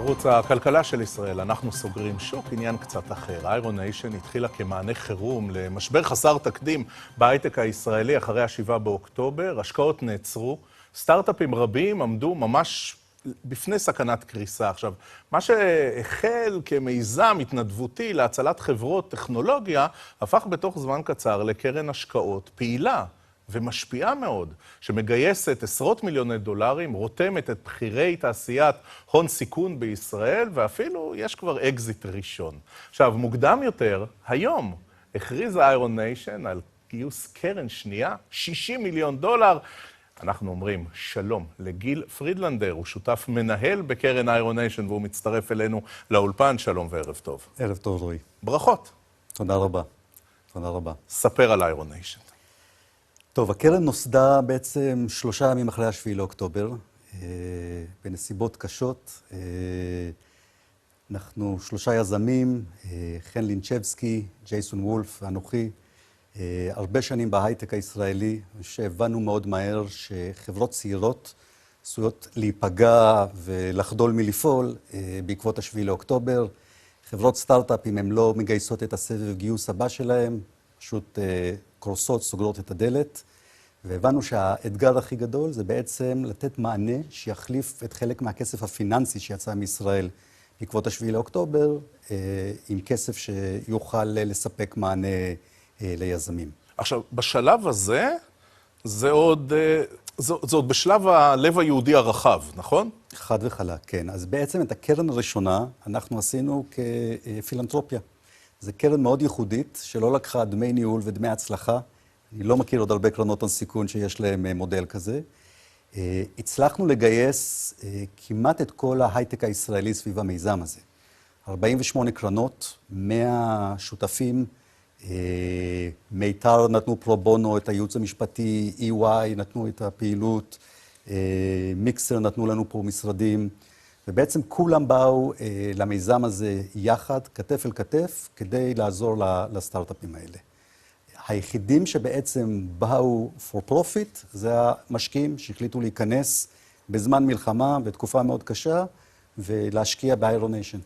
ערוץ הכלכלה של ישראל, אנחנו סוגרים שוק, עניין קצת אחר. איירון ניישן התחילה כמענה חירום למשבר חסר תקדים בהייטק הישראלי אחרי ה-7 באוקטובר. השקעות נעצרו, סטארט-אפים רבים עמדו ממש בפני סכנת קריסה. עכשיו, מה שהחל כמיזם התנדבותי להצלת חברות טכנולוגיה, הפך בתוך זמן קצר לקרן השקעות פעילה ומשפיעה מאוד, שמגייסת עשרות מיליוני דולרים, רותמת את בחירי תעשיית הון סיכון בישראל, ואפילו יש כבר אקזיט ראשון. עכשיו, מוקדם יותר, היום הכריזה איירון ניישן על גיוס קרן שנייה, 60 מיליון דולר. אנחנו אומרים שלום לגיל פרידלנדר, הוא שותף מנהל בקרן איירון ניישן, והוא מצטרף אלינו לאולפן. שלום וערב טוב. ערב טוב, רועי. ברכות. תודה רבה. תודה רבה. ספר על איירון ניישן. טוב, הקרן נוסדה בעצם 3 ימים אחרי ה-7 לאוקטובר, בנסיבות קשות. אנחנו 3 יזמים, חן לינצ'בסקי, ג'ייסון וולף ואנוכי, הרבה שנים בהייטק הישראלי, שהבנו מאוד מהר שחברות צעירות עשויות להיפגע ולחדול מלפעול בעקבות ה-7 לאוקטובר. חברות סטארט-אפים הן לא מגייסות את הסבב גיוס הבא שלהם, פשוט קורסות, סוגרות את הדלת, והבנו שהאתגר הכי גדול זה בעצם לתת מענה שיחליף את חלק מהכסף הפיננסי שיצא מישראל בעקבות ה-7 לאוקטובר, עם כסף שיוכל לספק מענה ליזמים. עכשיו, בשלב הזה, זה עוד בשלב הלב היהודי הרחב, נכון? חד וחלק, כן. אז בעצם את הקרן הראשונה אנחנו עשינו כפילנטרופיה. זו קרן מאוד ייחודית, שלא לקחה דמי ניהול ודמי הצלחה. אני לא מכיר עוד הרבה קרנות הון סיכון שיש להם מודל כזה. הצלחנו לגייס כמעט את כל ההייטק הישראלי סביב המיזם הזה. 48 קרנות, 100 שותפים, מיתר נתנו פרו בונו את הייעוץ המשפטי, EY נתנו את הפעילות, מיקסר נתנו לנו פה משרדים, ובעצם כולם באו למיזם הזה יחד, כתף אל כתף, כדי לעזור לסטארט-אפים האלה. היחידים שבעצם באו for profit, זה המשקיעים שהחליטו להיכנס בזמן מלחמה, בתקופה מאוד קשה, ולהשקיע באיירון ניישן.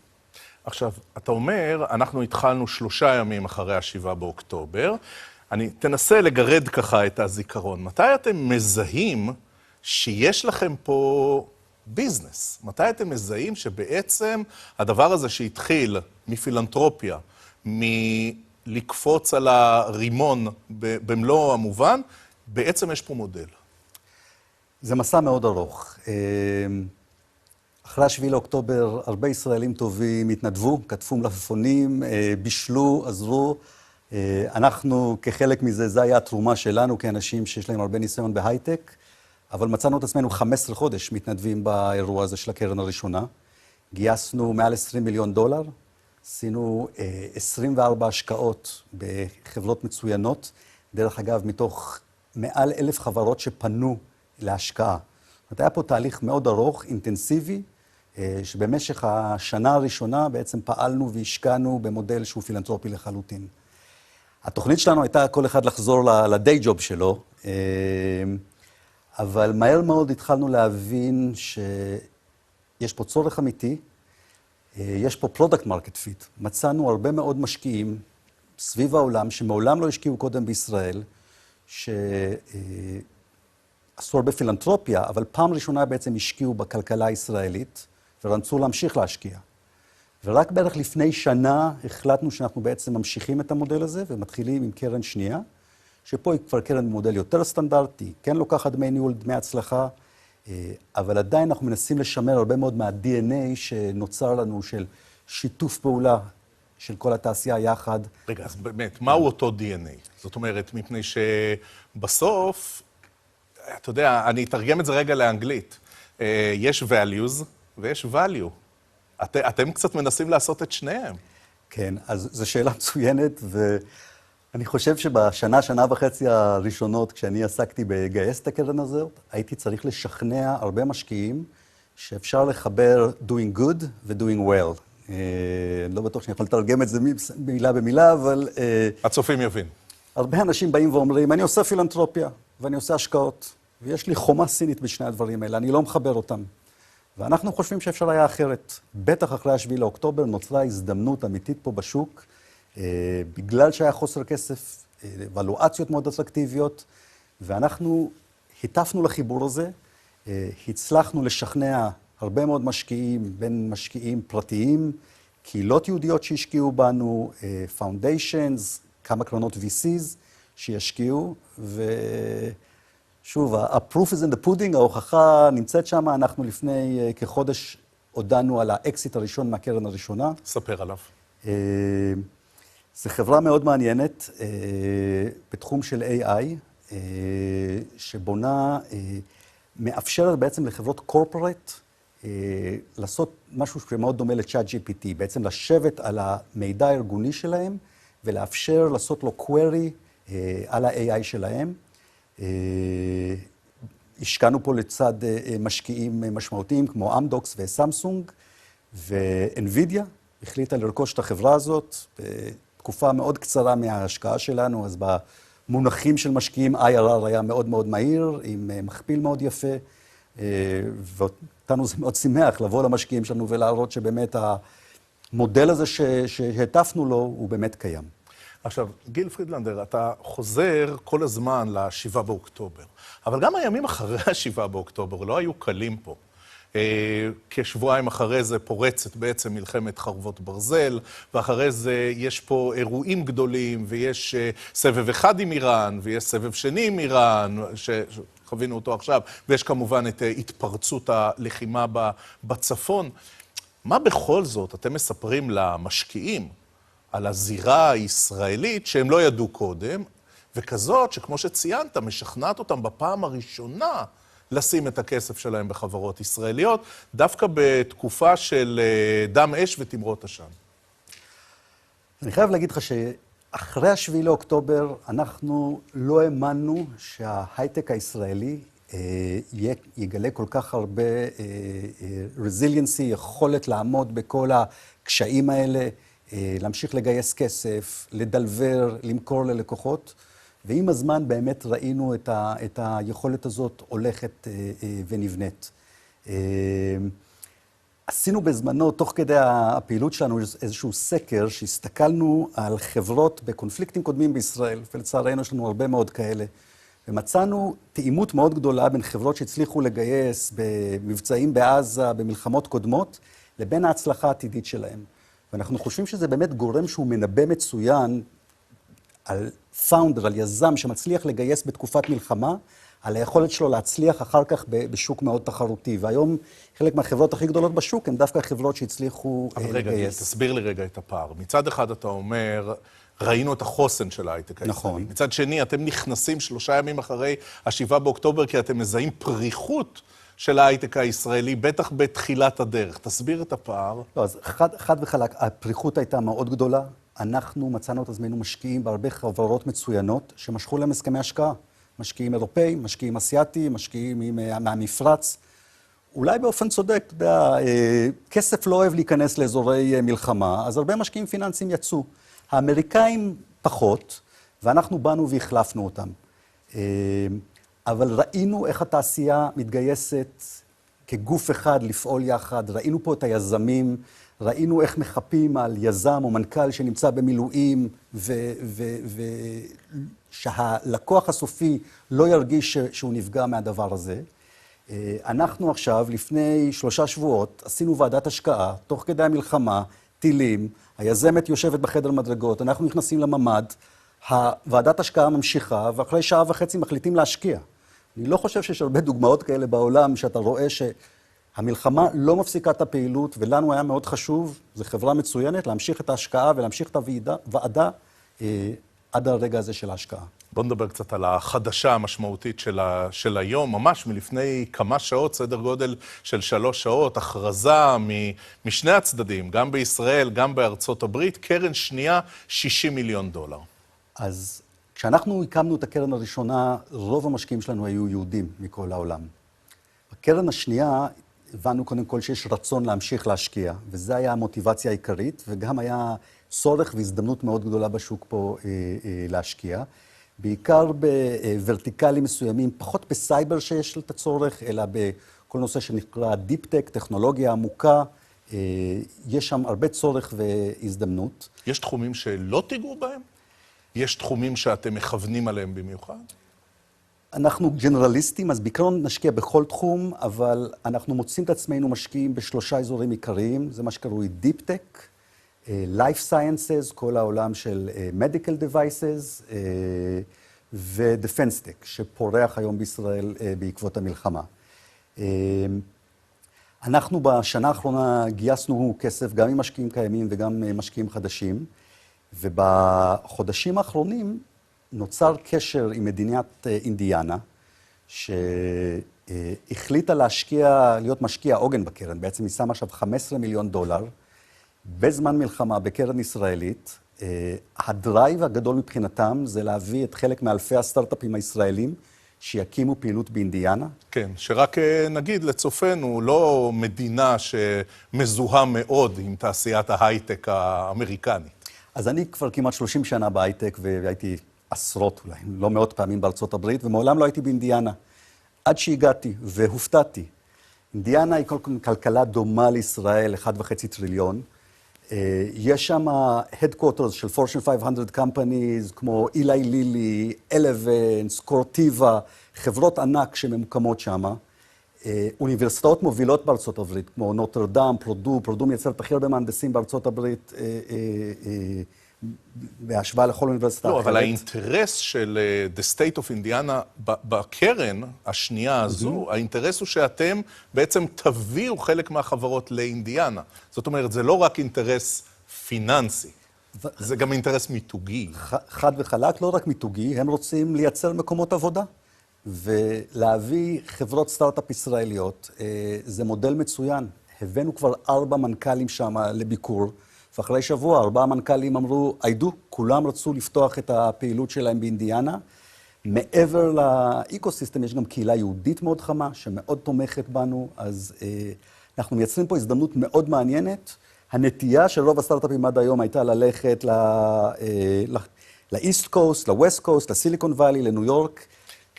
עכשיו, אתה אומר, אנחנו התחלנו 3 ימים אחרי ה-7 באוקטובר. תנסה לגרד ככה את הזיכרון. מתי אתם מזהים שיש לכם פה ביזנס? מתי אתם מזהים שבעצם הדבר הזה שהתחיל מפילנטרופיה, מלקפוץ על הרימון במלוא המובן, בעצם יש פה מודל? זה מסע מאוד ארוך. אחרי ה-7 לאוקטובר, הרבה ישראלים טובים התנדבו, כתבו מלפפונים, בישלו, עזרו. אנחנו, כחלק מזה, זה היה התרומה שלנו כאנשים שיש להם הרבה ניסיון בהייטק, אבל מצאנו את עצמנו 15 חודש מתנדבים באירוע הזה של הקרן הראשונה. גייסנו מעל 20 מיליון דולר, עשינו 24 השקעות בחברות מצוינות, דרך אגב, מתוך מעל 1,000 חברות שפנו להשקעה. היה פה תהליך מאוד ארוך, אינטנסיבי, שבמשך השנה הראשונה בעצם פעלנו והשקענו במודל שהוא פילנטרופי לחלוטין. התוכנית שלנו הייתה כל אחד לחזור לדיי ג'וב שלו, אבל מהר מאוד התחלנו להבין שיש פה צורך אמיתי, יש פה פרודקט מרקט פיט. מצאנו הרבה מאוד משקיעים סביב העולם שמעולם לא השקיעו קודם בישראל, עשו הרבה פילנטרופיה, אבל פעם ראשונה בעצם השקיעו בכלכלה הישראלית, ורצו להמשיך להשקיע. ורק בערך לפני שנה החלטנו שאנחנו בעצם ממשיכים את המודל הזה, ומתחילים עם קרן שנייה, שפה היא כבר קרן מודל יותר סטנדרטי, כן לוקחת דמי ניהול, דמי הצלחה, אבל עדיין אנחנו מנסים לשמר הרבה מאוד מה-DNA שנוצר לנו של שיתוף פעולה של כל התעשייה יחד. רגע, אז באמת, מהו אותו DNA? זאת אומרת, מפני שבסוף, אתה יודע, אני אתרגם את זה רגע לאנגלית. יש values ויש value. אתם קצת מנסים לעשות את שניהם. כן, אז זו שאלה מצוינת, ואני חושב שנה וחצי הראשונות, כשאני עסקתי בגייס את הקרן הזאת, הייתי צריך לשכנע הרבה משקיעים שאפשר לחבר doing good ו-doing well. אני לא בטוח שאני יכול לתרגם את זה מילה במילה, אבל הצופים יבין. הרבה אנשים באים ואומרים, אני עושה פילנטרופיה, ואני עושה השקעות, ויש לי חומה סינית בשני הדברים האלה, אני לא מחבר אותם. ואנחנו חושבים שאפשר היה אחרת. בטח אחרי 7 לאוקטובר נוצרה הזדמנות אמיתית פה בשוק, בגלל שהיה חוסר כסף, ולואציות מאוד אטרקטיביות, ואנחנו היטפנו לחיבור הזה, הצלחנו לשכנע הרבה מאוד משקיעים, בין משקיעים פרטיים, קהילות יהודיות שהשקיעו בנו, foundations, כמה קרנות VCs שישקיעו, ושוב, ה-proof is in the pudding, ההוכחה נמצאת שם, אנחנו לפני כחודש הודענו על האקסיט הראשון מהקרן הראשונה. ספר עליו. זו חברה מאוד מעניינת בתחום של AI, שבונה, מאפשרת בעצם לחברות קורפורט לעשות משהו שמאוד דומה לצ'אט GPT, בעצם לשבת על המידע הארגוני שלהם ולאפשר לעשות לו query על ה-AI שלהם. השקענו פה לצד משקיעים משמעותיים כמו אמדוקס וסמסונג, ו-NVIDIA החליטה לרכוש את החברה הזאת בתקופה מאוד קצרה מההשקעה שלנו, אז במונחים של משקיעים IRR היה מאוד מאוד מהיר, עם מכפיל מאוד יפה, ואותנו זה מאוד שמח לבוא למשקיעים שלנו ולהראות שבאמת המודל הזה שהטפנו לו הוא באמת קיים. עכשיו, גיל פרידלנדר, אתה חוזר כל הזמן ל-7 באוקטובר, אבל גם הימים אחרי ה-7 באוקטובר לא היו קלים פה. כשבועיים אחרי זה פורצת בעצם מלחמת חרבות ברזל, ואחרי זה יש פה אירועים גדולים, ויש סבב אחד עם איראן, ויש סבב שני עם איראן, שחווינו אותו עכשיו, ויש כמובן את התפרצות הלחימה בצפון. מה בכל זאת אתם מספרים למשקיעים על הזירה הישראלית שהם לא ידעו קודם, וכזאת שכמו שציינת, משכנעת אותם בפעם הראשונה לשים את הכסף שלהם בחברות ישראליות, דווקא בתקופה של דם אש ותמרות עשן? אני חייב להגיד לך שאחרי 7 לאוקטובר אנחנו לא האמנו שההייטק הישראלי יגלה כל כך הרבה resiliency, יכולת לעמוד בכל הקשיים האלה, להמשיך לגייס כסף, לדלבר, למכור ללקוחות, ועם הזמן באמת ראינו את היכולת הזאת הולכת ונבנית. עשינו בזמנו, תוך כדי הפעילות שלנו, איזשהו סקר שהסתכלנו על חברות בקונפליקטים קודמים בישראל, ולצערנו יש לנו הרבה מאוד כאלה, ומצאנו תאימות מאוד גדולה בין חברות שהצליחו לגייס במבצעים בעזה, במלחמות קודמות, לבין ההצלחה העתידית שלהם. ואנחנו חושבים שזה באמת גורם שהוא מנבא מצוין על פאונדר, על יזם שמצליח לגייס בתקופת מלחמה, על היכולת שלו להצליח אחר כך בשוק מאוד תחרותי. והיום חלק מהחברות הכי גדולות בשוק הן דווקא חברות שהצליחו לגייס. אבל רגע, תסביר לי רגע את הפער. מצד אחד אתה אומר, ראינו את החוסן של ההייטק הישראלי. נכון. מצד שני, אתם נכנסים 3 ימים אחרי 7 באוקטובר, כי אתם מזהים פריחות של ההייטק הישראלי, בטח בתחילת הדרך. תסביר את הפער. לא, אז חד וחלק, הפריחות הייתה מאוד גדולה. אנחנו מצאנו את עצמנו משקיעים בהרבה חברות מצוינות, שמשכו להם הסכמי השקעה. משקיעים אירופאים, משקיעים אסיאטיים, משקיעים מהמפרץ. אולי באופן צודק, אתה יודע, כסף לא אוהב להיכנס לאזורי מלחמה, אז הרבה משקיעים פיננסיים יצאו. האמריקאים פחות, ואנחנו באנו והחלפנו אותם. אבל ראינו איך התעשייה מתגייסת כגוף אחד לפעול יחד, ראינו פה את היזמים, ראינו איך מחפים על יזם או מנכ"ל שנמצא במילואים, שהלקוח הסופי לא ירגיש שהוא נפגע מהדבר הזה. אנחנו עכשיו, לפני 3 שבועות, עשינו ועדת השקעה, תוך כדי המלחמה, טילים, היזמת יושבת בחדר מדרגות, אנחנו נכנסים לממד, הוועדת השקעה ממשיכה, ואחרי 1.5 שעה מחליטים להשקיע. אני לא חושב שיש הרבה דוגמאות כאלה בעולם, שאתה רואה שהמלחמה לא מפסיקה את הפעילות, ולנו היה מאוד חשוב, זו חברה מצוינת, להמשיך את ההשקעה ולהמשיך את הוועדה עד הרגע הזה של ההשקעה. בואו נדבר קצת על החדשה המשמעותית של היום, ממש מלפני כמה שעות, סדר גודל של 3 שעות, הכרזה משני הצדדים, גם בישראל, גם בארצות הברית, קרן שנייה, $60 מיליון. אז כשאנחנו הקמנו את הקרן הראשונה, רוב המשקיעים שלנו היו יהודים מכל העולם. בקרן השנייה, הבנו קודם כל שיש רצון להמשיך להשקיע, וזה היה המוטיבציה העיקרית, וגם היה צורך והזדמנות מאוד גדולה בשוק פה להשקיע. בעיקר בוורטיקלים מסוימים, פחות בסייבר שיש את הצורך, אלא כל נושא שנקרא Deep Tech, טכנולוגיה עמוקה, יש שם הרבה צורך והזדמנות. יש תחומים שלא תיגעו בהם? יש תחומים שאתם מכוונים עליהם במיוחד? אנחנו ג'נרליסטים, אז בעיקרון נשקיע בכל תחום, אבל אנחנו מוצאים את עצמנו משקיעים בשלושה אזורים עיקריים, זה מה שקרוי Deep Tech, Life Sciences, כל העולם של Medical Devices, ו-Defense Tech, שפורח היום בישראל בעקבות המלחמה. אנחנו בשנה האחרונה גייסנו כסף גם ממשקיעים קיימים וגם משקיעים חדשים, ובחודשים האחרונים נוצר קשר עם מדינת אינדיאנה, שהחליטה להיות משקיע עוגן בקרן. בעצם היא שמה עכשיו $15 מיליון בזמן מלחמה בקרן ישראלית. הדרייב הגדול מבחינתם זה להביא את חלק מאלפי הסטארט-אפים הישראלים שיקימו פעילות באינדיאנה. כן, שרק נגיד לצופנו, לא מדינה שמזוהה מאוד עם תעשיית ההייטק האמריקנית. אז אני כבר כמעט 30 שנה בהייטק, והייתי עשרות אולי, לא מאות פעמים בארצות הברית, ומעולם לא הייתי באינדיאנה. עד שהגעתי והופתעתי. אינדיאנה היא כלכלה דומה לישראל, 1.5 טריליון. יש שם headquarters של Fortune 500 companies, כמו אילי לילי, אלוונס, קורטיבה, חברות ענק שממוקמות שם. אוניברסיטאות מובילות בארצות הברית, כמו נוטרדם, פרודו מייצרת הכי הרבה מהנדסים בארצות הברית, בהשוואה לכל אוניברסיטה אחרת. לא, אבל האינטרס של The State of Indiana בקרן השנייה הזו, האינטרס הוא שאתם בעצם תביאו חלק מהחברות לאינדיאנה. זאת אומרת, זה לא רק אינטרס פיננסי, זה גם אינטרס מיתוגי. חד וחלק, לא רק מיתוגי, הם רוצים לייצר מקומות עבודה. ולהביא חברות סטארט-אפ ישראליות, זה מודל מצוין. הבאנו כבר 4 מנכ"לים שם לביקור, ואחרי שבוע 4 מנכ"לים אמרו, כולם רצו לפתוח את הפעילות שלהם באינדיאנה. מעבר לאקוסיסטם יש גם קהילה יהודית מאוד חמה, שמאוד תומכת בנו, אז אנחנו מייצרים פה הזדמנות מאוד מעניינת. הנטייה של רוב הסטארט-אפים עד היום הייתה ללכת לאיסט קוסט, לווסט קוסט, לסיליקון ואלי, לניו יורק.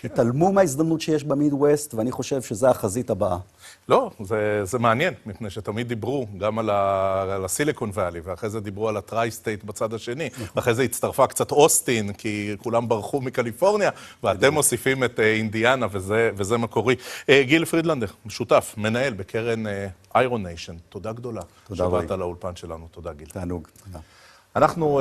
התעלמו מההזדמנות שיש במיד-ווסט, ואני חושב שזו החזית הבאה. לא, זה מעניין, מפני שתמיד דיברו גם על הסיליקון ואלי, ואחרי זה דיברו על הטרי-סטייט בצד השני, ואחרי זה הצטרפה קצת אוסטין, כי כולם ברחו מקליפורניה, ואתם מוסיפים את אינדיאנה, וזה מקורי. גיל פרידלנדר, שותף, מנהל בקרן איירון ניישן, תודה גדולה. תודה רבה. שבאת לאולפן שלנו, תודה גיל. תענוג. תודה. אנחנו